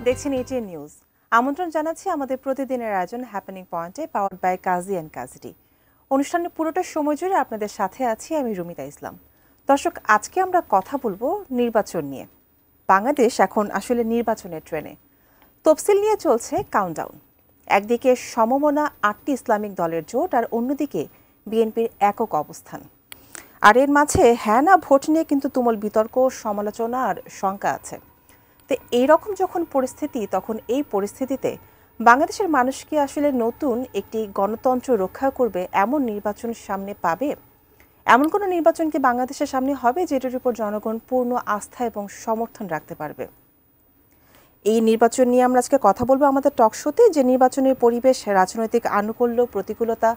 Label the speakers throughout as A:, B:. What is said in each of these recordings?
A: দেখছেন ATN news. আমন্ত্রণ জানাচ্ছি আমাদের প্রতিদিনের আয়োজন হ্যাপেনিং পয়েন্টে, পাওয়ার্ড বাই কাজী অ্যান্ড কাজী। অনুষ্ঠানের পুরোটা সময় জুড়ে আপনাদের সাথে আছি আমি রুমিতা ইসলাম। দর্শক, আজকে আমরা কথা বলবো নির্বাচন নিয়ে। বাংলাদেশ এখন আসলে নির্বাচনের ট্রেনে। তফসিল নিয়ে চলছে কাউন্টডাউন। একদিকে সমমনা 8টি ইসলামিক দলের জোট, আর অন্যদিকে বিএনপির একক অবস্থান। আর এর মাঝে হ্যাঁ না ভোট নিয়ে কিন্তু তুমুল বিতর্ক, সমালোচনা আর শঙ্কা আছে। তো এইরকম যখন পরিস্থিতি, তখন এই পরিস্থিতিতে বাংলাদেশের মানুষ কি আসলে নতুন একটি গণতন্ত্র রক্ষা করবে এমন নির্বাচন সামনে পাবে? এমন কোনো নির্বাচন কি বাংলাদেশের সামনে হবে যেটার উপর জনগণ পূর্ণ আস্থা এবং সমর্থন রাখতে পারবে? এই নির্বাচন নিয়ে আমরা আজকে কথা বলবো আমাদের টক শোতে, যে নির্বাচনের পরিবেশ, রাজনৈতিক আনুকূল্য, প্রতিকূলতা,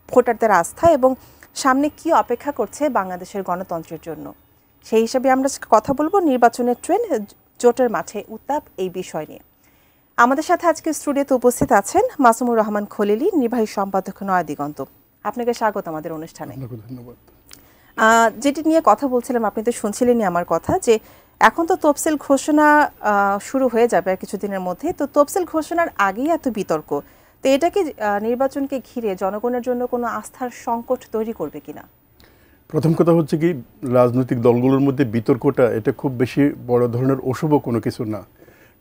A: ভোটারদের আস্থা এবং সামনে কি অপেক্ষা করছে বাংলাদেশের গণতন্ত্রের জন্য। সেই হিসাবে আমরা কথা বলবো নির্বাচনের ট্রেন, জোটের মাঠে উত্তাপ, এই বিষয় নিয়ে। আমাদের সাথে আজকে স্টুডিওতে উপস্থিত আছেন মাসুমুর রহমান খলিলি, নির্বাহী সম্পাদক, নয়া দিগন্ত। আপনাকে স্বাগত আমাদের অনুষ্ঠানে।
B: ধন্যবাদ।
A: যেটি নিয়ে কথা বলছিলাম, আপনি তো শুনছিলেনই আমার কথা, যে এখন তো তফসিল ঘোষণা শুরু হয়ে যাবে কিছুদিনের মধ্যে। তো তফসিল ঘোষণার আগেই এত বিতর্ক, তো এটা কি নির্বাচনকে ঘিরে জনগণের জন্য কোনো আস্থার সংকট তৈরি করবে কিনা?
B: প্রথম কথা হচ্ছে কি, রাজনৈতিক দলগুলোর মধ্যে বিতর্কটা এটা খুব বেশি বড় ধরনের অশুভ কোনো কিছু না।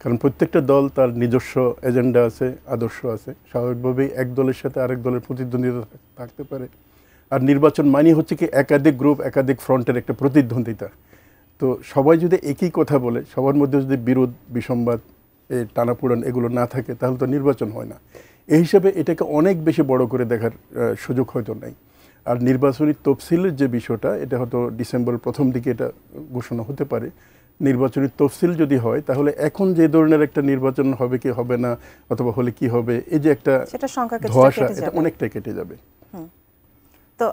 B: কারণ প্রত্যেকটা দল তার নিজস্ব এজেন্ডা আছে, আদর্শ আছে। স্বাভাবিকভাবেই এক দলের সাথে আরেক দলের প্রতিদ্বন্দ্বিতা থাকতে পারে। আর নির্বাচন মানে হচ্ছে কি একাধিক গ্রুপ, একাধিক ফ্রন্টের একটা প্রতিদ্বন্দ্বিতা। তো সবাই যদি একই কথা বলে, সবার মধ্যে যদি বিরোধ, বিসম্বাদ, টানাপোড়েন এগুলো না থাকে, তাহলে তো নির্বাচন হয় না। এই হিসাবে এটাকে অনেক বেশি বড় করে দেখার সুযোগ হয়তো নাই। আর নির্বাচনী তফসিলের যে বিষয়টা, এটা হয়তো ডিসেম্বরের প্রথম দিকে এটা ঘোষণা হতে পারে। নির্বাচনী তফসিল যদি হয়, তাহলে এখন যে ধরনের একটা নির্বাচন হবে কি হবে না, অথবা হলে কি হবে, এই যে একটা ধোঁয়াশা, এটা অনেকটাই কেটে যাবে।
A: তো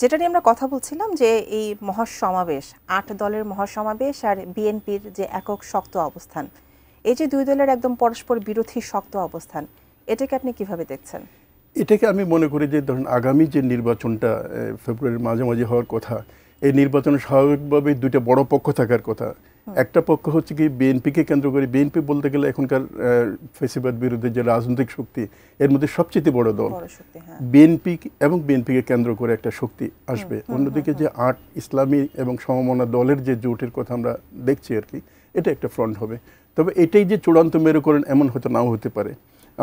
A: যেটা নিয়ে আমরা কথা বলছিলাম, যে এই মহাসমাবেশ, 8 দলের মহাসমাবেশ আর বিএনপির যে একক শক্ত অবস্থান, এই যে দুই দলের একদম পরস্পর বিরোধী শক্ত অবস্থান, এটাকে আপনি কিভাবে দেখছেন?
B: এটাকে আমি মনে করি যে ধরুন আগামী যে নির্বাচনটা ফেব্রুয়ারির মাঝামাঝি হওয়ার কথা, এই নির্বাচনে স্বাভাবিকভাবেই দুইটা বড় পক্ষ থাকার কথা। একটা পক্ষ হচ্ছে কি বিএনপিকে কেন্দ্র করে, বিএনপি বলতে গেলে এখনকার ফ্যাসিবাদ বিরোধী যে রাজনৈতিক শক্তি, এর মধ্যে সবচেয়ে বড় দল বিএনপি, এবং বিএনপিকে কেন্দ্র করে একটা শক্তি আসবে। অন্যদিকে যে 8 ইসলামী এবং সমমনা দলের যে জোটের কথা আমরা দেখছি আর কি, এটা একটা ফ্রন্ট হবে। তবে এটাই যে চূড়ান্ত মেরুকরণ এমন হয়তো নাও হতে পারে।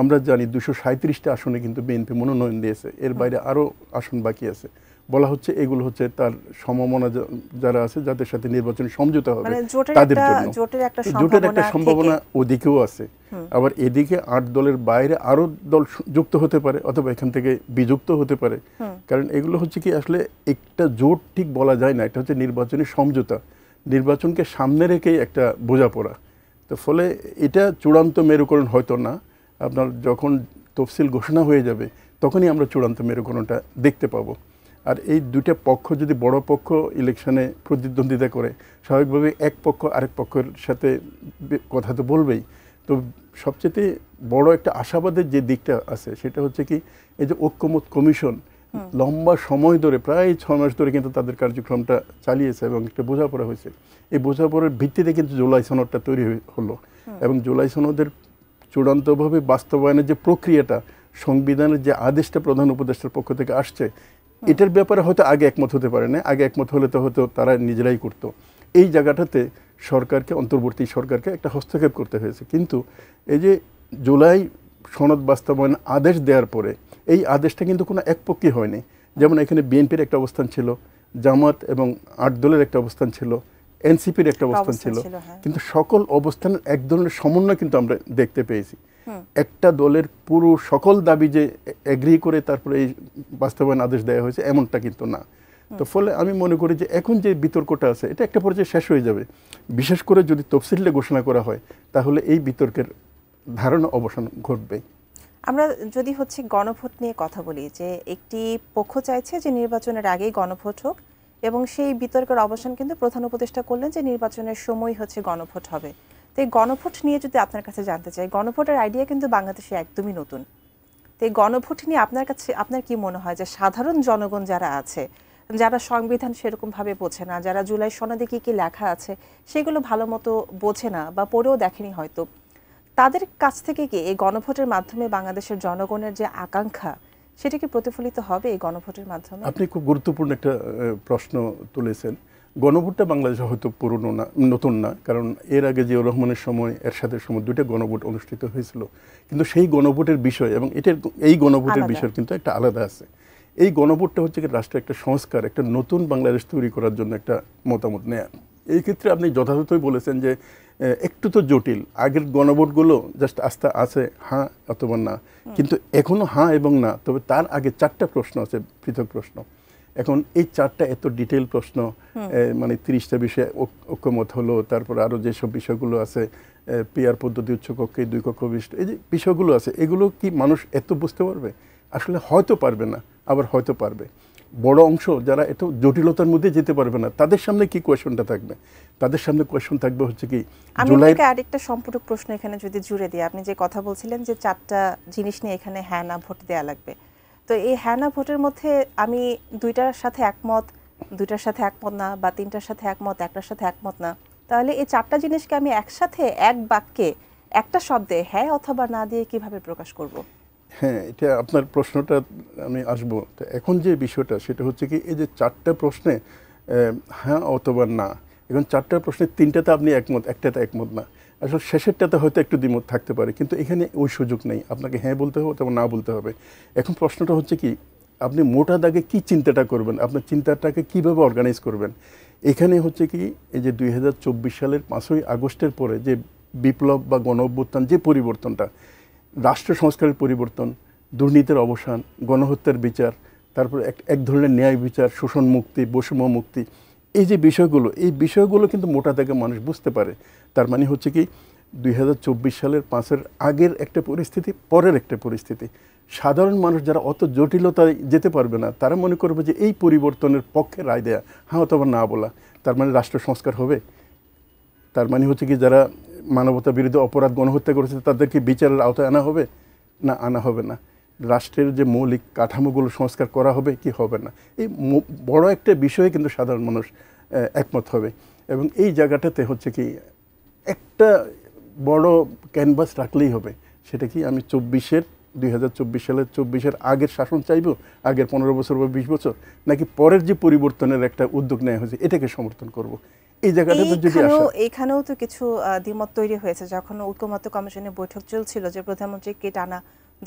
B: আমরা জানি 237টা আসনে কিন্তু বিএনপি মনোনয়ন দিয়েছে, এর বাইরে আরও আসন বাকি আছে। বলা হচ্ছে এগুলো হচ্ছে তার সমমনা যারা আছে, যাদের সাথে নির্বাচনী সমঝোতা হবে তাদের জন্য। জোটের একটা সম্ভাবনা ওদিকেও আছে। আবার এদিকে 8 দলের বাইরে আরও দল যুক্ত হতে পারে, অথবা এখান থেকে বিযুক্ত হতে পারে। কারণ এগুলো হচ্ছে কি, আসলে একটা জোট ঠিক বলা যায় না, এটা হচ্ছে নির্বাচনী সমঝোতা, নির্বাচনকে সামনে রেখেই একটা বোঝাপড়া। তো ফলে এটা চূড়ান্ত মেরুকরণ হয়তো না। আপনার যখন তফসিল ঘোষণা হয়ে যাবে, তখনই আমরা চূড়ান্ত মেরুকরণটা দেখতে পাবো। আর এই দুইটা পক্ষ যদি বড় পক্ষ ইলেকশনে প্রতিদ্বন্দ্বিতা করে, স্বাভাবিকভাবে এক পক্ষ আরেক পক্ষের সাথে কথা তো বলবেই। তো সবচেয়ে বড় একটা আশাবাদের যে দিকটা আছে, সেটা হচ্ছে কি, এই যে ঐক্যমত কমিশন লম্বা সময় ধরে, প্রায় 6 মাস ধরে কিন্তু তাদের কার্যক্রমটা চালিয়েছে এবং একটা বোঝাপড়া হয়েছে। এই বোঝাপড়ার ভিত্তিতে কিন্তু জুলাই সনদটা তৈরি হলো, এবং জুলাই সনদের চূড়ান্তভাবে বাস্তবায়নের যে প্রক্রিয়াটা, সংবিধানের যে আদেশটা প্রধান উপদেষ্টার পক্ষ থেকে আসছে, এটার ব্যাপারে হয়তো আগে একমত হতে পারে না। আগে একমত হলে তো হয়তো তারা নিজেরাই করতো। এই জায়গাটাতে সরকারকে, অন্তর্বর্তী সরকারকে একটা হস্তক্ষেপ করতে হয়েছে। কিন্তু এই যে জুলাই সনদ বাস্তবায়ন আদেশ দেওয়ার পরে, এই আদেশটা কিন্তু কোনো একপক্ষী হয়নি। যেমন এখানে বিএনপির একটা অবস্থান ছিল, জামাত এবং 8 দলের একটা অবস্থান ছিল, এনসিপির একটা অবস্থান ছিল, কিন্তু সকল অবস্থানের এক ধরনের সমন্বয় কিন্তু আমরা দেখতে পেয়েছি। একটা দলের পুরো সকল দাবি যে এগ্রি করে তারপরে এই বাস্তবায়ন আদেশ দেওয়া হয়েছে, এমনটা কিন্তু না। তো ফলে আমি মনে করি যে এখন যে বিতর্কটা আছে, এটা একটা পর্যায়ে শেষ হয়ে যাবে। বিশেষ করে যদি তফসিলে ঘোষণা করা হয়, তাহলে এই বিতর্কের ধারণা অবসান ঘটবে।
A: আমরা যদি গণভোট নিয়ে কথা বলি, যে একটি পক্ষ চাইছে যে নির্বাচনের আগেই গণভোট হোক, এবং সেই বিতর্কের অবসান কিন্তু প্রধান উপদেষ্টা করলেন যে নির্বাচনের সময় গণভোট হবে। তো এই গণভোট নিয়ে যদি আপনার কাছে জানতে চাই, গণভোটের আইডিয়া কিন্তু বাংলাদেশে একদমই নতুন। তো এই গণভোট নিয়ে আপনার কি মনে হয় যে সাধারণ জনগণ যারা আছে, যারা সংবিধান সেরকমভাবে বোঝে না, যারা জুলাই সনদে কি কি লেখা আছে সেগুলো ভালো মতো বোঝে না বা পড়েও দেখেনি হয়তো, তাদের কাছ থেকে কি এই গণভোটের মাধ্যমে বাংলাদেশের জনগণের যে আকাঙ্ক্ষা সেটা কি প্রতিফলিত হবে এই গণভোটের মাধ্যমে?
B: আপনি খুব গুরুত্বপূর্ণ একটা প্রশ্ন তুলেছেন। গণভোটটা বাংলাদেশে হয়তো পুরনো না, নতুন না, কারণ এর আগে জিয়াউর রহমানের সময় এরশাদের সময় দুইটা গণভোট অনুষ্ঠিত হয়েছিল, কিন্তু সেই গণভোটের বিষয় এবং এই গণভোটের বিষয় কিন্তু একটা আলাদা আছে। এই গণভোটটা হচ্ছে কি রাষ্ট্রের একটা সংস্কার, একটা নতুন বাংলাদেশ তৈরি করার জন্য একটা মতামত নেয়া। এই ক্ষেত্রে আপনি যথাযথই বলেছেন যে একটু তো জটিল। আগের গণভোটগুলো জাস্ট আস্থা আছে হ্যাঁ অথবা না, কিন্তু এখনো হ্যাঁ এবং না, তবে তার আগে 4টা প্রশ্ন আছে, পৃথক প্রশ্ন। এখন এই 4টা এত ডিটেইল প্রশ্ন, মানে 30টা বিষয়ে ঐক্যমত হলো, তারপর আরও যেসব বিষয়গুলো আছে, পিআর পদ্ধতি, উচ্চকক্ষে 2 কক্ষ বিশিষ্ট, এই যে বিষয়গুলো আছে, এগুলো কি মানুষ এত বুঝতে পারবে? আসলে হয়তো পারবে না, আবার হয়তো পারবে। বড় অংশ যারা এত জটিলতার মধ্যে যেতে পারবে না, তাদের সামনে কি কোয়েশনটা থাকবে? তাদের সামনে কোয়েশন থাকবে হচ্ছে কি,
A: আমি আপনাকে আরেকটা সম্পূরক প্রশ্ন এখানে যদি জুড়ে দিই, আপনি যে কথা বলছিলেন যে 4টা জিনিস নিয়ে এখানে হ্যাঁ না ভোট দেওয়া লাগবে, তো এই হ্যাঁ না ভোটের মধ্যে আমি 2টার সাথে একমত, 2টার সাথে একমত না, বা 3টার সাথে একমত, 1টার সাথে একমত না, তাহলে এই 4টা জিনিসকে আমি একসাথে এক বাক্যে একটা শব্দে হ্যাঁ অথবা না দিয়ে কিভাবে প্রকাশ করব?
B: হ্যাঁ, এটা আপনার প্রশ্নটা আমি আসবো। তো এখন যে বিষয়টা সেটা হচ্ছে কি, এই যে 4টা প্রশ্নে হ্যাঁ অথবা না, এখন 4টা প্রশ্নের 3টাতে আপনি একমত, একটাতে একমত না, আসলে শেষেরটাতে হয়তো একটু দ্বিমত থাকতে পারে, কিন্তু এখানে ওই সুযোগ নেই, আপনাকে হ্যাঁ বলতে হবে অথবা না বলতে হবে। এখন প্রশ্নটা হচ্ছে কি, আপনি মোটা দাগে কি চিন্তাটা করবেন, আপনার চিন্তাটাকে কিভাবে অর্গানাইজ করবেন। এখানে হচ্ছে কি, এই যে 2024 সালের 5ই আগস্টের পরে যে বিপ্লব বা গণ অভ্যুত্থান, যে পরিবর্তনটা, রাষ্ট্র সংস্কারের পরিবর্তন, দুর্নীতির অবসান, গণহত্যার বিচার, তারপর এক ধরনের ন্যায় বিচার, শোষণ মুক্তি, বৈষম্য মুক্তি, এই যে বিষয়গুলো, এই বিষয়গুলো কিন্তু মোটা দাগে মানুষ বুঝতে পারে। তার মানে হচ্ছে কি, 2024 সালের 5-এর আগের একটা পরিস্থিতি, পরের একটা পরিস্থিতি। সাধারণ মানুষ যারা অত জটিলতায় যেতে পারবে না, তারা মনে করবে যে এই পরিবর্তনের পক্ষে রায় দেয়া, হ্যাঁ অথবা না বলা, তার মানে রাষ্ট্র সংস্কার হবে। তার মানে হচ্ছে কি, যারা মানবতা বিরোধী অপরাধ, গণহত্যা করেছে তাদেরকে বিচারের আওতায় আনা হবে না, আনা হবে না। রাষ্ট্রের যে মৌলিক কাঠামোগুলো সংস্কার করা হবে কি হবে না, এই বড় একটা বিষয়ে কিন্তু সাধারণ মানুষ একমত হবে। এবং এই জায়গাটাতে হচ্ছে কি, একটা বড় ক্যানভাস রাখলেই হবে। সেটা কি, আমি 2024 সালের 24-এর আগের শাসন চাইব, আগের 15 বছর বা 20 বছর, নাকি পরের যে পরিবর্তনের একটা উদ্যোগ নেওয়া হয়েছে এটাকে সমর্থন করব? এই জায়গাটাতে যদি আসে,
A: এখানেও তো কিছু দ্বিমত তৈরি হয়েছে যখন ঐকমত্য কমিশনের বৈঠক চলছিল, যে প্রধানমন্ত্রী কে টানা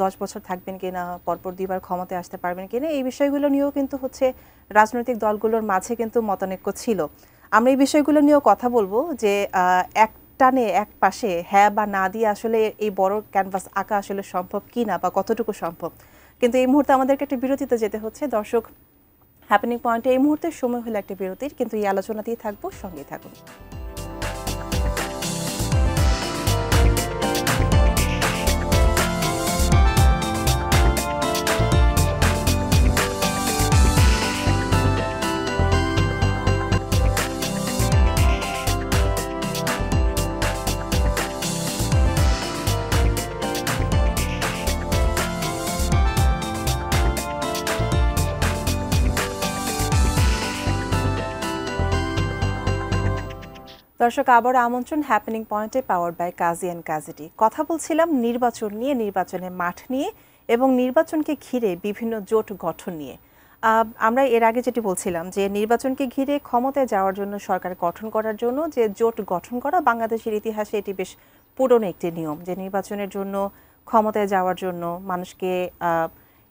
A: 10 বছর থাকবেন কিনা, পরপর 2বার ক্ষমতায় আসতে পারবেন কিনা, এই বিষয়গুলো নিয়েও কিন্তু হচ্ছে রাজনৈতিক দলগুলোর মাঝে কিন্তু মতানৈক্য ছিল। আমরা এই বিষয়গুলো নিয়েও কথা বলবো, যে এক টানে এক পাশে হ্যাঁ বা না দিয়ে আসলে এই বড় ক্যানভাস আঁকা আসলে সম্ভব কিনা বা কতটুকু সম্ভব। কিন্তু এই মুহূর্তে আমাদেরকে একটা বিরতিতে যেতে হচ্ছে। দর্শক, হ্যাপেনিং পয়েন্টে এই মুহূর্তে সময় হলো একটা বিরতির, কিন্তু এই আলোচনাতেই থাকবো, সঙ্গেই থাকুন। দর্শক, আবার আমন্ত্রণ হ্যাপেনিং পয়েন্টে, পাওয়ার্ড বাই কাজী অ্যান্ড কাজিটি। কথা বলছিলাম নির্বাচন নিয়ে, নির্বাচনের মাঠ নিয়ে, এবং নির্বাচনকে ঘিরে বিভিন্ন জোট গঠন নিয়ে। আমরা এর আগে যেটি বলছিলাম, যে নির্বাচনকে ঘিরে ক্ষমতায় যাওয়ার জন্য, সরকার গঠন করার জন্য যে জোট গঠন করা, বাংলাদেশের ইতিহাসে এটি বেশ পুরনো একটি নিয়ম, যে নির্বাচনের জন্য, ক্ষমতায় যাওয়ার জন্য, মানুষকে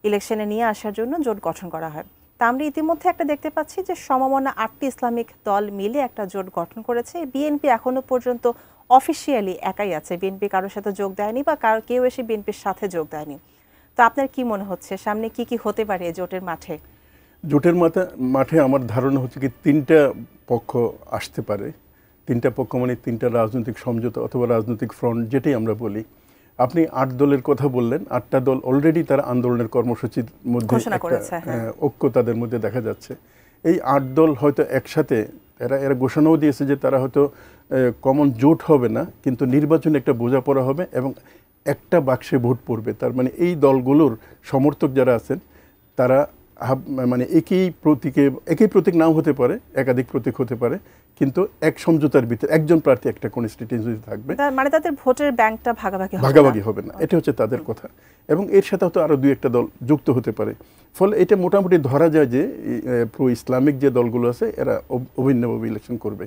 A: ইলেকশনে নিয়ে আসার জন্য জোট গঠন করা হয়। তা আমরা ইতিমধ্যে একটা দেখতে পাচ্ছি যে সমমনা 8টি ইসলামিক দল মিলে একটা জোট গঠন করেছে। বিএনপি এখনো পর্যন্ত অফিসিয়ালি একাই আছে, বিএনপি কারোর সাথে যোগ দেয়নি, বা কেউ এসে বিএনপির সাথে যোগ দেয়নি। তো আপনার কি মনে হচ্ছে সামনে কি কি হতে পারে জোটের মাঠে?
B: জোটের মাঠে আমার ধারণা হচ্ছে কি, 3টা পক্ষ আসতে পারে। 3টা পক্ষ মানে 3টা রাজনৈতিক সমঝোতা অথবা রাজনৈতিক ফ্রন্ট, যেটাই আমরা বলি। আপনি 8 দলের কথা বললেন, 8টা দল অলরেডি তারা আন্দোলনের কর্মসূচির মধ্যে ঐক্য তাদের মধ্যে দেখা যাচ্ছে। এই 8 দল হয়তো একসাথে এরা ঘোষণাও দিয়েছে যে তারা হয়তো কমন জোট হবে না, কিন্তু নির্বাচনে একটা বোঝাপড়া হবে এবং একটা বাক্সে ভোট পড়বে। তার মানে এই দলগুলোর সমর্থক যারা আছেন, তারা মানে একই প্রতীক নাও হতে পারে, একাধিক প্রতীক হতে পারে, কিন্তু এক সমঝোতার ভিতরে একজন প্রার্থী একটা কনস্টিটিউয়েন্সি থাকবে,
A: মানে তাদের ভোটের ব্যাংকটা
B: ভাগাভাগি হবে না, এটা হচ্ছে তাদের কথা। এবং এর সাথে হয়তো আরো দুই একটা দল যুক্ত হতে পারে। ফলে এটা মোটামুটি ধরা যায় যে প্রো ইসলামিক যে দলগুলো আছে এরা অভিন্নভাবে ইলেকশন করবে।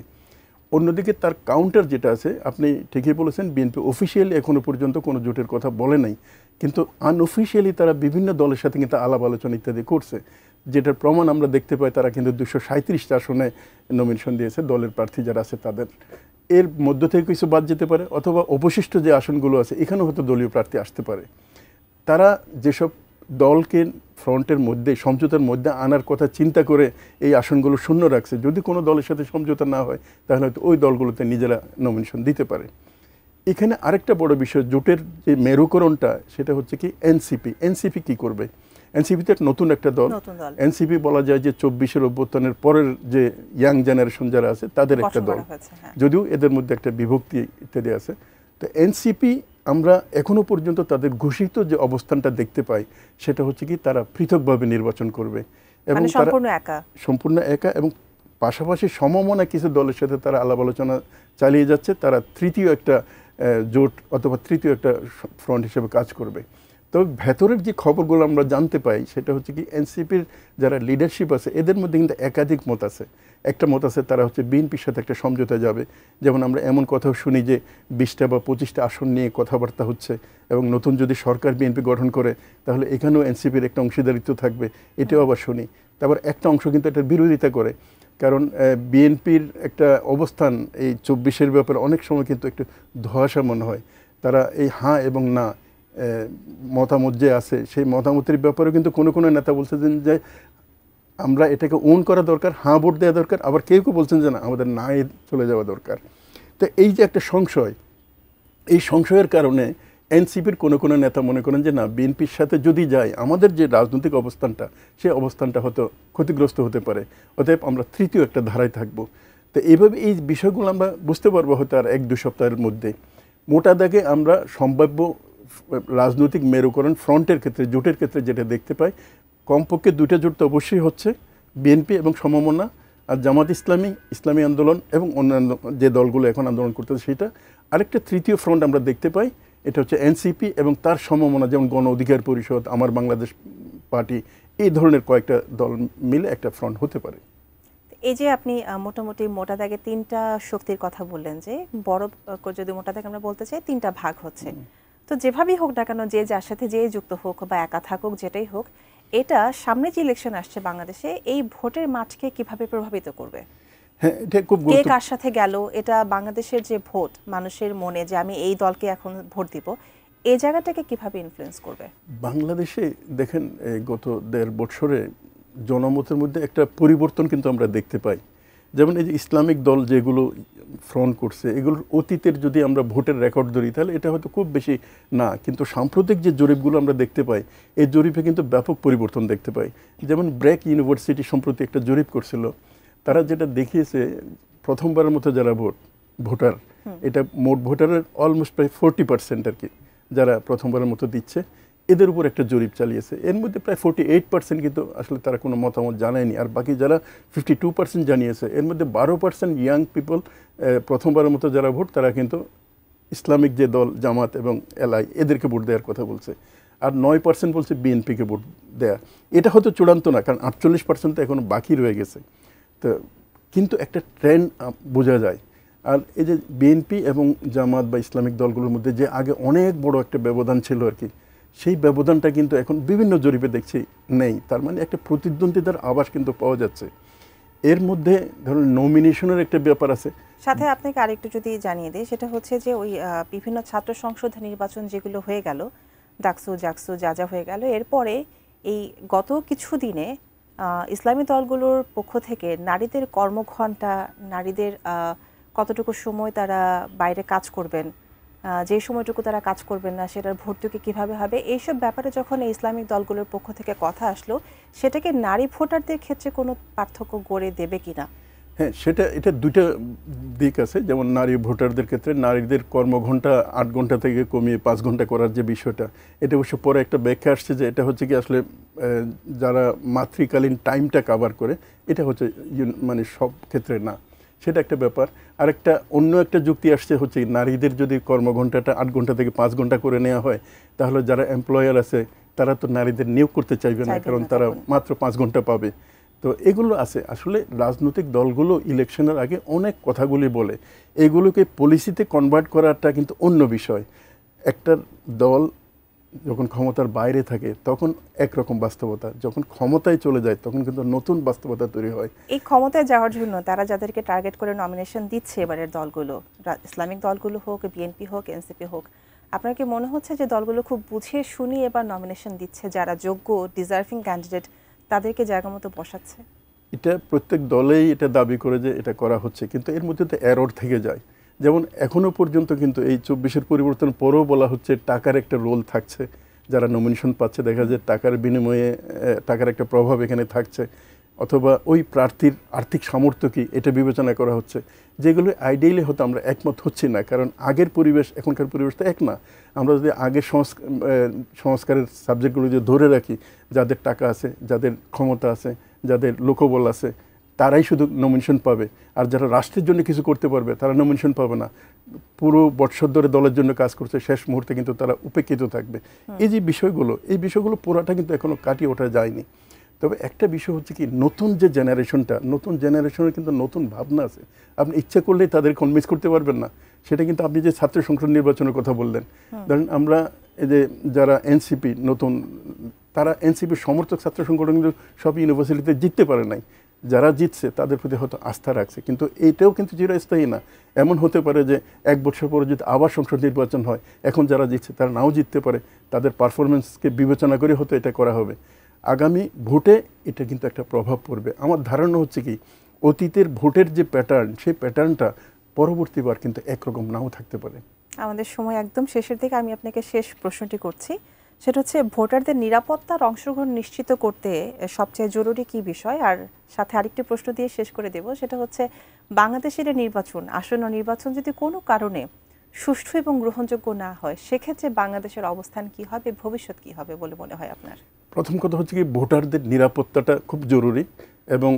B: অন্যদিকে তার কাউন্টার যেটা আছে, আপনি ঠিকই বলেছেন, বিএনপি অফিসিয়ালি এখনো পর্যন্ত কোনো জোটের কথা বলে নাই, কিন্তু আনঅফিসিয়ালি তারা বিভিন্ন দলের সাথে কিন্তু আলাপ আলোচনা ইত্যাদি করছে, যেটার প্রমাণ আমরা দেখতে পাই। তারা কিন্তু 237টা আসনে নমিনেশন দিয়েছে দলের প্রার্থী যারা আছে তাদের। এর মধ্য থেকে কিছু বাদ যেতে পারে, অথবা অবশিষ্ট যে আসনগুলো আছে এখানেও হয়তো দলীয় প্রার্থী আসতে পারে। তারা যেসব দলকে ফ্রন্টের মধ্যে সমঝোতার মধ্যে আনার কথা চিন্তা করে এই আসনগুলো শূন্য রাখছে, যদি কোনো দলের সাথে সমঝোতা না হয় তাহলে হয়তো ওই দলগুলোতে নিজেরা নমিনেশন দিতে পারে। এখানে আরেকটা বড় বিষয়, জোটের যে মেরুকরণটা, সেটা হচ্ছে কি এনসিপি কি করবে। এনসিপি তো নতুন একটা দল। এনসিপি বলা যায় যে 24-এর অভ্যুত্থানের পরের যে ইয়াং জেনারেশন যারা আছে তাদের একটা দল, যদিও এদের মধ্যে একটা বিভক্তি ইত্যাদি আছে। তো এনসিপি আমরা এখনো পর্যন্ত তাদের ঘোষিত যে অবস্থানটা দেখতে পাই, সেটা হচ্ছে কি তারা পৃথকভাবে নির্বাচন করবে এবং সম্পূর্ণ একা, এবং পাশাপাশি সমমনা কিছু দলের সাথে তারা আলাপ আলোচনা চালিয়ে যাচ্ছে। তারা তৃতীয় একটা জোট অথবা তৃতীয় একটা ফ্রন্ট হিসেবে কাজ করবে। তবে ভেতরের যে খবরগুলো আমরা জানতে পাই, সেটা হচ্ছে কি এনসিপির যারা লিডারশিপ আছে এদের মধ্যে কিন্তু একাধিক মত আছে। একটা মত আছে তারা হচ্ছে বিএনপির সাথে একটা সমঝোতা যাবে, যেমন আমরা এমন কথাও শুনি যে 20টা বা 25টা আসন নিয়ে কথাবার্তা হচ্ছে, এবং নতুন যদি সরকার বিএনপি গঠন করে তাহলে এখানেও এনসিপির একটা অংশীদারিত্ব থাকবে, এটাও আবার শুনি। তারপর একটা অংশ কিন্তু এটার বিরোধিতা করে, কারণ বিএনপির একটা অবস্থান এই 24-এর ব্যাপারে অনেক সময় কিন্তু একটু ধোঁয়াশা মনে হয়। তারা এই হাঁ এবং না মতামত যে আছে, সেই মতামতের ব্যাপারে কিন্তু কোনো কোনো নেতা বলছেন যে আমরা এটাকে ওন করা দরকার, হাঁ ভোট দেওয়া দরকার, আবার কেউ কেউ বলছেন যে না, আমাদের না চলে যাওয়া দরকার। তো এই যে একটা সংশয়, এই সংশয়ের কারণে এনসিপির কোনো কোনো নেতা মনে করেন যে না, বিএনপির সাথে যদি যাই আমাদের যে রাজনৈতিক অবস্থানটা, সেই অবস্থানটা হয়তো ক্ষতিগ্রস্ত হতে পারে, অতএব আমরা তৃতীয় একটা ধারায় থাকব। তো এইভাবে এই বিষয়গুলো আমরা বুঝতে পারবো হয়তো আর 1-2 সপ্তাহের মধ্যে। মোটা দাগে আমরা সম্ভাব্য রাজনৈতিক মেরুকরণ ফ্রন্টের ক্ষেত্রে, জোটের ক্ষেত্রে যেটা দেখতে পাই, কমপক্ষে 2টা জোট তো অবশ্যই হচ্ছে, বিএনপি এবং সমমনা, আর জামাত ইসলামী আন্দোলন এবং অন্যান্য যে দলগুলো এখন আন্দোলন করতেছে সেটা। আরেকটা তৃতীয় ফ্রন্ট আমরা দেখতে পাই, এটা হচ্ছে এনসিপি এবং তার সমমনা, যেমন গণ অধিকার পরিষদ, আমার বাংলাদেশ পার্টি, এই ধরনের কয়েকটা দল মিলে একটা ফ্রন্ট হতে পারে।
A: এই যে আপনি মোটামুটি মোটা দাগে 3টা শক্তির কথা বললেন, যে বড় যদি মোটা দাগে আমরা বলতে চাই 3টা ভাগ হচ্ছে। তো যেভাবেই হোক না কেন, যে যার সাথে যে যুক্ত হোক বা একা থাকুক, যেটাই হোক, এটা সামনে যে ইলেকশন আসছে বাংলাদেশে, এই ভোটের মাঠকে কিভাবে প্রভাবিত করবে?
B: হ্যাঁ, এটা খুব
A: কে কার সাথে গেল, এটা বাংলাদেশের যে ভোট, মানুষের মনে যে আমি এই দলকে এখন ভোট দিব, এই জায়গাটাকে কিভাবে ইনফ্লুয়েন্স করবে?
B: বাংলাদেশে দেখেন গত 1.5 বছরে জনমতের মধ্যে একটা পরিবর্তন কিন্তু আমরা দেখতে পাই। যেমন এই যে ইসলামিক দল যেগুলো ফ্রন্ট করছে, এগুলোর অতীতের যদি আমরা ভোটের রেকর্ড ধরি তাহলে এটা হয়তো খুব বেশি না, কিন্তু সাম্প্রতিক যে জরিপগুলো আমরা দেখতে পাই, এই জরিপে কিন্তু ব্যাপক পরিবর্তন দেখতে পাই। যেমন ব্র্যাক ইউনিভার্সিটি সম্প্রতি একটা জরিপ করছিল, তারা যেটা দেখিয়েছে, প্রথমবারের মতো যারা ভোটার, এটা মোট ভোটারের অলমোস্ট প্রায় 40% আর কি, যারা প্রথমবারের মতো দিচ্ছে, এদের উপর একটা জরিপ চালিয়েছে। এর মধ্যে প্রায় 48% কিন্তু আসলে তারা কোনো মতামত জানায়নি, আর বাকি যারা 52% জানিয়েছে, এর মধ্যে 12% ইয়াং পিপল, প্রথমবারের মতো যারা ভোট, তারা কিন্তু ইসলামিক যে দল জামাত এবং এলআই এদেরকে ভোট দেওয়ার কথা বলছে, আর 9% বলছে বিএনপিকে ভোট দেয়া। এটা হয়তো চূড়ান্ত না, কারণ 48% তো এখনো বাকি রয়ে গেছে। তো কিন্তু একটা ট্রেন্ড বোঝা যায়। আর এই যে বিএনপি এবং জামাত বা ইসলামিক দলগুলোর মধ্যে যে আগে অনেক বড় একটা ব্যবধান ছিল আর কি, সেই ব্যবধানটা কিন্তু এখন বিভিন্ন জরিপে দেখছি নেই। তার মানে একটা প্রতিদ্বন্দ্বিতার আভাস কিন্তু পাওয়া যাচ্ছে। এর মধ্যে ধরুন নমিনেশনের একটা ব্যাপার আছে।
A: সাথে আপনাকে আরেকটু যদি জানিয়ে দিই, সেটা হচ্ছে যে ওই বিভিন্ন ছাত্র সংসদ নির্বাচন যেগুলো হয়ে গেল, ডাকসু জাকসু যা যা হয়ে গেল, এরপরে এই গত কিছুদিনে ইসলামী দলগুলোর পক্ষ থেকে নারীদের কর্মঘণ্টা, নারীদের কতটুকু সময় তারা বাইরে কাজ করবেন, যে সময়টুকু তারা কাজ করবেন না সেটার ভর্তুকি কীভাবে হবে, এইসব ব্যাপারে যখন এই ইসলামিক দলগুলোর পক্ষ থেকে কথা আসলো, সেটাকে নারী ভোটারদের ক্ষেত্রে কোনো পার্থক্য গড়ে দেবে কিনা?
B: হ্যাঁ, এটা 2টা দিক আছে। যেমন নারী ভোটারদের ক্ষেত্রে নারীদের কর্মঘণ্টা 8 ঘন্টা থেকে কমিয়ে 5 ঘন্টা করার যে বিষয়টা, এটা অবশ্য পরে একটা ব্যাখ্যা আসছে যে এটা হচ্ছে কি আসলে যারা মাতৃকালীন টাইমটা কভার করে, এটা হচ্ছে মানে সব ক্ষেত্রে না, সেটা একটা ব্যাপার। আরেকটা অন্য একটা যুক্তি আসছে হচ্ছে নারীদের যদি কর্মঘণ্টাটা 8 ঘন্টা থেকে 5 ঘন্টা করে নেওয়া হয়, তাহলে যারা এমপ্লয়ার আছে তারা তো নারীদের নিয়োগ করতে চাইবে না, কারণ তারা মাত্র 5 ঘন্টা পাবে। তো এগুলো আছে। আসলে রাজনৈতিক দলগুলো ইলেকশনের আগে অনেক কথাগুলি বলে, এগুলোকে পলিসিতে কনভার্ট করাটা কিন্তু অন্য বিষয়। একটা দল যখন ক্ষমতার বাইরে থাকে তখন একরকম বাস্তবতা, যখন ক্ষমতায় চলে যায় তখন কিন্তু নতুন বাস্তবতা তৈরি হয়।
A: এই ক্ষমতায় যাওয়ার জন্য তারা যাদেরকে টার্গেট করে নমিনেশন দিচ্ছে এবারের দলগুলো, ইসলামিক দলগুলো হোক, বিএনপি হোক, এনসিপি হোক, আপনার কি মনে হচ্ছে যে দলগুলো খুব বুঝিয়ে শুনিয়ে এবার নমিনেশন দিচ্ছে, যারা যোগ্য ডিজার্ভিং ক্যান্ডিডেট তাদেরকে জায়গা মতো বসাচ্ছে?
B: এটা প্রত্যেক দলেই এটা দাবি করে যে এটা করা হচ্ছে, কিন্তু এর মধ্যে তো এরর থেকে যায়। যেমন এখনো পর্যন্ত কিন্তু এই 24-এর পরিবর্তন পরেও বলা হচ্ছে টাকার একটা রোল থাকছে, যারা নমিনেশন পাচ্ছে দেখা যায় টাকার বিনিময়ে টাকার একটা প্রভাব এখানে থাকছে, অথবা ওই প্রার্থীর আর্থিক সামর্থ্য কি এটা বিবেচনা করা হচ্ছে, যেগুলো আইডিয়ালি হয়তো আমরা একমত হচ্ছি না, কারণ আগের পরিবেশ এখনকার পরিবেশ তো এক না। আমরা যদি আগের সংস্কারের সাবজেক্টগুলো যদি ধরে রাখি, যাদের টাকা আছে, যাদের ক্ষমতা আছে, যাদের লোকবল আছে, তারাই শুধু নমিনেশন পাবে, আর যারা রাষ্ট্রের জন্য কিছু করতে পারবে তারা নমিনেশন পাবে না। পুরো বৎসর ধরে দলের জন্য কাজ করছে, শেষ মুহূর্তে কিন্তু তারা উপেক্ষিত থাকবে। এই যে বিষয়গুলো, এই বিষয়গুলো পুরাটা কিন্তু এখনো কাটিয়ে ওঠা যায়নি। তবে একটা বিষয় হচ্ছে কি, নতুন যে জেনারেশনটা, নতুন জেনারেশনের কিন্তু নতুন ভাবনা আছে, আপনি ইচ্ছা করলেই তাদের কনভিন্স করতে পারবেন না। সেটা কিন্তু আপনি যে ছাত্র সংসদ নির্বাচনের কথা বললেন, ধরেন আমরা এই যে যারা এনসিপি নতুন, তারা এনসিপির সমর্থক ছাত্র সংগঠন কিন্তু সব ইউনিভার্সিটিতে জিততে পারে নাই। যারা জিতছে তাদের প্রতি হয়তো আস্থা রাখছে, কিন্তু এইটাও কিন্তু চিরস্থায়ী না। এমন হতে পারে যে 1 বছর পরে যদি আবার সংসদ নির্বাচন হয়, এখন যারা জিতছে তারা নাও জিততে পারে, তাদের পারফরমেন্সকে বিবেচনা করে হয়তো এটা করা হবে। আগামী ভোটে এটা কিন্তু একটা প্রভাব পড়বে। আমার ধারণা হচ্ছে কি, অতীতের ভোটের যে প্যাটার্ন, সেই প্যাটার্নটা পরবর্তীবার কিন্তু একরকম নাও থাকতে পারে।
A: আমাদের সময় একদম শেষের দিকে, আমি আপনাকে শেষ প্রশ্নটি করছি, সেটা হচ্ছে ভোটারদের নিরাপত্তার অংশগ্রহণ নিশ্চিত করতে সবচেয়ে জরুরি কি বিষয়? আর সাথে আরেকটি প্রশ্ন দিয়ে শেষ করে দেব, সেটা হচ্ছে বাংলাদেশের নির্বাচন, আসন্ন নির্বাচন যদি কোনো কারণে সুষ্ঠু এবং গ্রহণযোগ্য না হয়, সেক্ষেত্রে বাংলাদেশের অবস্থান কি হবে, ভবিষ্যৎ কি হবে বলে মনে হয় আপনার?
B: প্রথম কথা হচ্ছে কি, ভোটারদের নিরাপত্তাটা খুব জরুরি, এবং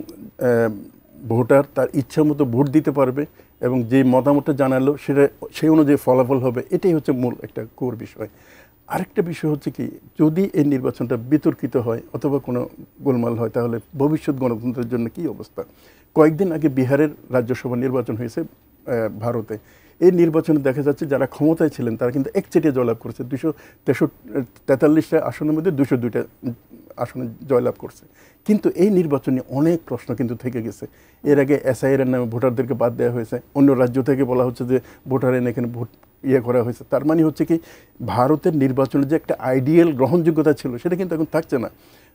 B: ভোটার তার ইচ্ছা মতো ভোট দিতে পারবে, এবং যে মতামতটা জানালো সেটা সেই অনুযায়ী ফলাফল হবে, এটাই হচ্ছে মূল একটা কোর বিষয়। আরেকটা বিষয় হচ্ছে কি, যদি এই নির্বাচনটা বিতর্কিত হয় অথবা কোনো গোলমাল হয়, তাহলে ভবিষ্যৎ গণতন্ত্রের জন্য কী অবস্থা? কয়েকদিন আগে বিহারের রাজ্যসভা নির্বাচন হয়েছে ভারতে। এই নির্বাচনে দেখা যাচ্ছে যারা ক্ষমতায় ছিলেন তারা কিন্তু একচেটিয়া জয়লাভ করেছে, 243টা আসনের মধ্যে 202টা আসনে জয়লাভ করছে। কিন্তু এই নির্বাচনে অনেক প্রশ্ন কিন্তু থেকে গেছে। এর আগে এসআইআর নামে ভোটারদেরকে বাদ দেওয়া হয়েছে, অন্য রাজ্য থেকে বলা হচ্ছে যে ভোটার এনে এখানে ভোট করা হয়েছে। তার মানে হচ্ছে কি, ভারতের নির্বাচনের যে একটা আইডিয়াল গ্রহণযোগ্যতা ছিল সেটা কিন্তু এখন থাকছে না।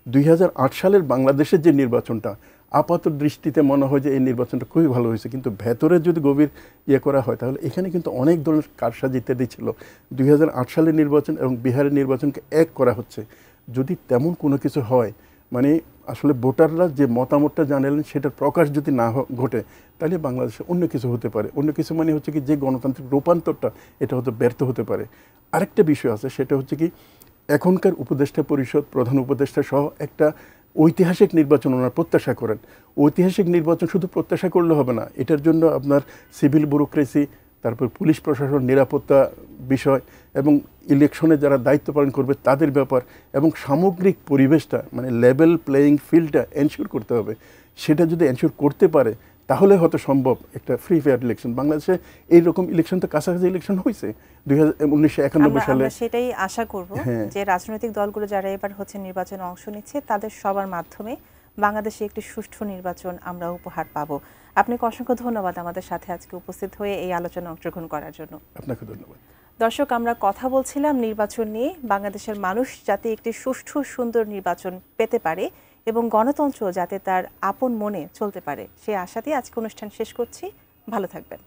B: 2008 সালের বাংলাদেশের যে নির্বাচনটা, আপাত দৃষ্টিতে মনে হয় যে এই নির্বাচনটা খুবই ভালো হয়েছে, কিন্তু ভেতরে যদি গভীর করা হয় তাহলে এখানে কিন্তু অনেক ধরনের কারসাজি ইত্যাদি ছিল। 2008 সালের নির্বাচন এবং বিহারের নির্বাচনকে এক করা হচ্ছে। যদি তেমন কোনো কিছু হয়, মানে আসলে ভোটাররা যে মতামতটা জানালেন সেটার প্রকাশ যদি না ঘটে, তাহলে বাংলাদেশে অন্য কিছু হতে পারে। অন্য কিছু মানে হচ্ছে কি, যে গণতান্ত্রিক রূপান্তরটা এটা হয়তো ব্যর্থ হতে পারে। আরেকটা বিষয় আছে, সেটা হচ্ছে কি, এখনকার উপদেষ্টা পরিষদ, প্রধান উপদেষ্টা সহ একটা ঐতিহাসিক নির্বাচন ওনারা প্রত্যাশা করেন। ঐতিহাসিক নির্বাচন শুধু প্রত্যাশা করলে হবে না, এটার জন্য আপনার সিভিল ব্যুরোক্রেসি, তারপর পুলিশ প্রশাসন, নিরাপত্তা বিষয়, এবং ইলেকশনে যারা দায়িত্ব পালন করবে তাদের ব্যাপার, এবং সামগ্রিক পরিবেশটা মানে লেভেল প্লেয়িং ফিল্ডটা এনশিওর করতে হবে। সেটা যদি এনশিওর করতে পারে তাহলে হয়তো সম্ভব একটা ফ্রি ফেয়ার ইলেকশন। বাংলাদেশে এইরকম ইলেকশন তো কাছাকাছি ইলেকশন হয়েছে 1991 সালে।
A: সেটাই আশা করব যে রাজনৈতিক দলগুলো যারা এবার হচ্ছে নির্বাচনে অংশ নিচ্ছে তাদের সবার মাধ্যমে বাংলাদেশে একটি সুষ্ঠু নির্বাচন আমরা উপহার পাবো। আপনাকে অসংখ্য ধন্যবাদ আমাদের সাথে আজকে উপস্থিত হয়ে এই আলোচনায় অংশগ্রহণ করার জন্য।
B: আপনাকে ধন্যবাদ।
A: দর্শক, আমরা কথা বলছিলাম নির্বাচন নিয়ে, বাংলাদেশের মানুষ যাতে একটি সুষ্ঠু সুন্দর নির্বাচন পেতে পারে এবং গণতন্ত্র যাতে তার আপন মনে চলতে পারে, সেই আশা দিয়ে আজকে অনুষ্ঠান শেষ করছি। ভালো থাকবেন।